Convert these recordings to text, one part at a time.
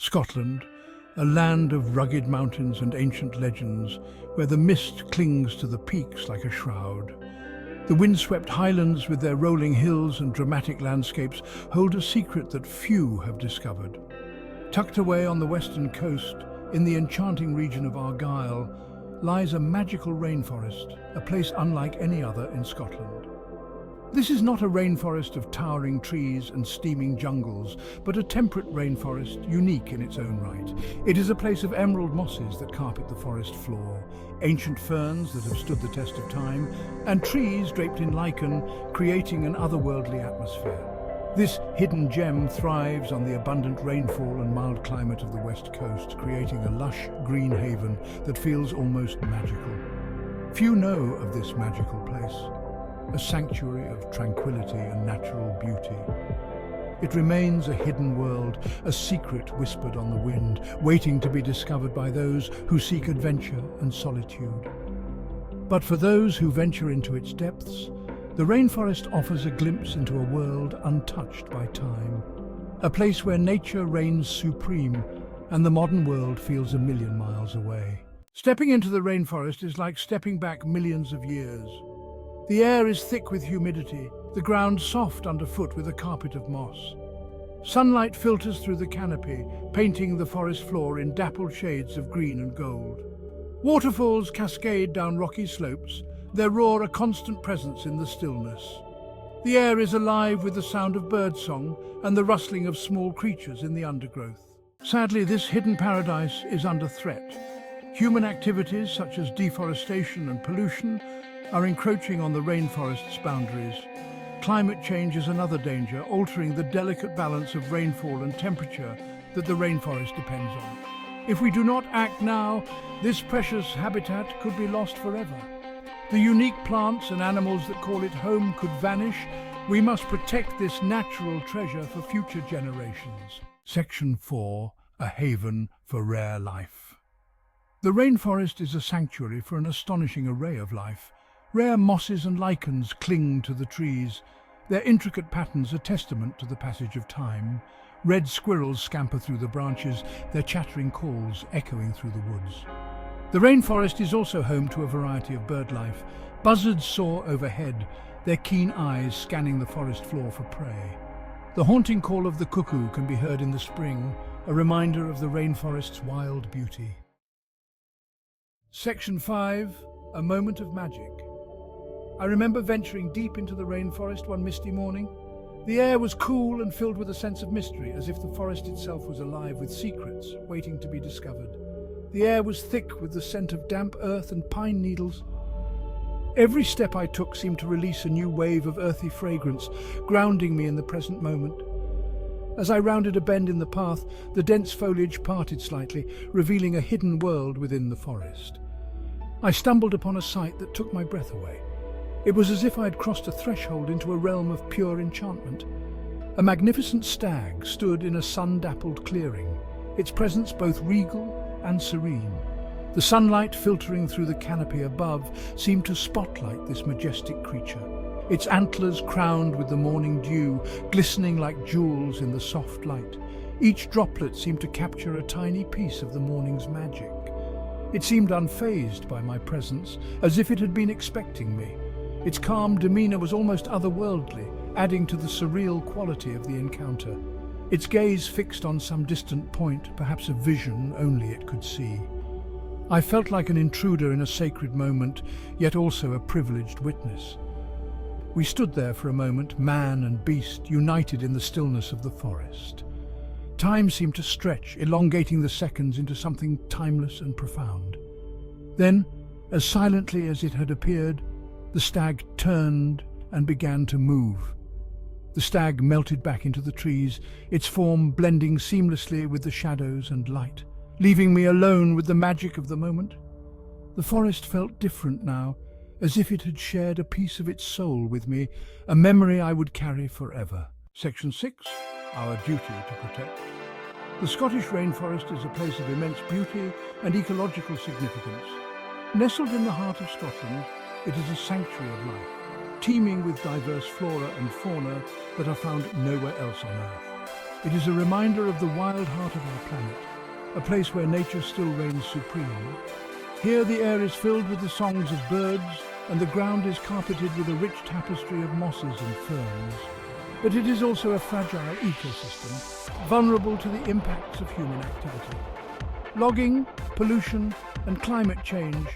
Scotland, a land of rugged mountains and ancient legends, where the mist clings to the peaks like a shroud. The windswept highlands with their rolling hills and dramatic landscapes hold a secret that few have discovered. Tucked away on the western coast, in the enchanting region of Argyll, lies a magical rainforest, a place unlike any other in Scotland. This is not a rainforest of towering trees and steaming jungles, but a temperate rainforest unique in its own right. It is a place of emerald mosses that carpet the forest floor, ancient ferns that have stood the test of time, and trees draped in lichen, creating an otherworldly atmosphere. This hidden gem thrives on the abundant rainfall and mild climate of the west coast, creating a lush green haven that feels almost magical. Few know of this magical place, a sanctuary of tranquility and natural beauty. It remains a hidden world, a secret whispered on the wind, waiting to be discovered by those who seek adventure and solitude. But for those who venture into its depths, the rainforest offers a glimpse into a world untouched by time, a place where nature reigns supreme and the modern world feels a million miles away. Stepping into the rainforest is like stepping back millions of years. The air is thick with humidity, the ground soft underfoot with a carpet of moss. Sunlight filters through the canopy, painting the forest floor in dappled shades of green and gold. Waterfalls cascade down rocky slopes, their roar a constant presence in the stillness. The air is alive with the sound of birdsong and the rustling of small creatures in the undergrowth. Sadly, this hidden paradise is under threat. Human activities such as deforestation and pollution are encroaching on the rainforest's boundaries. Climate change is another danger, altering the delicate balance of rainfall and temperature that the rainforest depends on. If we do not act now, this precious habitat could be lost forever. The unique plants and animals that call it home could vanish. We must protect this natural treasure for future generations. Section 4. A haven for rare life. The rainforest is a sanctuary for an astonishing array of life. Rare mosses and lichens cling to the trees. Their intricate patterns are testament to the passage of time. Red squirrels scamper through the branches, their chattering calls echoing through the woods. The rainforest is also home to a variety of bird life. Buzzards soar overhead, their keen eyes scanning the forest floor for prey. The haunting call of the cuckoo can be heard in the spring, a reminder of the rainforest's wild beauty. Section 5. A moment of magic. I remember venturing deep into the rainforest one misty morning. The air was cool and filled with a sense of mystery, as if the forest itself was alive with secrets waiting to be discovered. The air was thick with the scent of damp earth and pine needles. Every step I took seemed to release a new wave of earthy fragrance, grounding me in the present moment. As I rounded a bend in the path, the dense foliage parted slightly, revealing a hidden world within the forest. I stumbled upon a sight that took my breath away. It was as if I had crossed a threshold into a realm of pure enchantment. A magnificent stag stood in a sun-dappled clearing, its presence both regal and serene. The sunlight filtering through the canopy above seemed to spotlight this majestic creature, its antlers crowned with the morning dew, glistening like jewels in the soft light. Each droplet seemed to capture a tiny piece of the morning's magic. It seemed unfazed by my presence, as if it had been expecting me. Its calm demeanor was almost otherworldly, adding to the surreal quality of the encounter. Its gaze fixed on some distant point, perhaps a vision only it could see. I felt like an intruder in a sacred moment, yet also a privileged witness. We stood there for a moment, man and beast, united in the stillness of the forest. Time seemed to stretch, elongating the seconds into something timeless and profound. Then, as silently as it had appeared, the stag turned and began to move. The stag melted back into the trees, its form blending seamlessly with the shadows and light, leaving me alone with the magic of the moment. The forest felt different now, as if it had shared a piece of its soul with me, a memory I would carry forever. Section 6. Our duty to protect. The Scottish rainforest is a place of immense beauty and ecological significance. Nestled in the heart of Scotland, it is a sanctuary of life, teeming with diverse flora and fauna that are found nowhere else on Earth. It is a reminder of the wild heart of our planet, a place where nature still reigns supreme. Here the air is filled with the songs of birds, and the ground is carpeted with a rich tapestry of mosses and ferns. But it is also a fragile ecosystem, vulnerable to the impacts of human activity. Logging, pollution, and climate change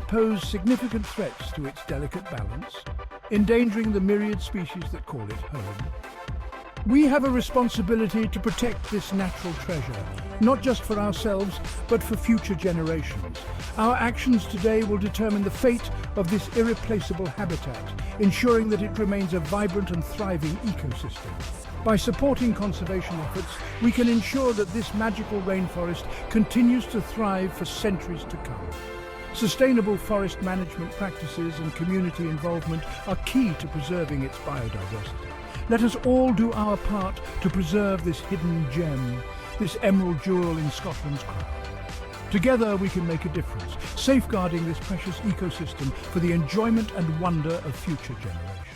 pose significant threats to its delicate balance, endangering the myriad species that call it home. We have a responsibility to protect this natural treasure, not just for ourselves, but for future generations. Our actions today will determine the fate of this irreplaceable habitat, ensuring that it remains a vibrant and thriving ecosystem. By supporting conservation efforts, we can ensure that this magical rainforest continues to thrive for centuries to come. Sustainable forest management practices and community involvement are key to preserving its biodiversity. Let us all do our part to preserve this hidden gem, this emerald jewel in Scotland's crown. Together we can make a difference, safeguarding this precious ecosystem for the enjoyment and wonder of future generations.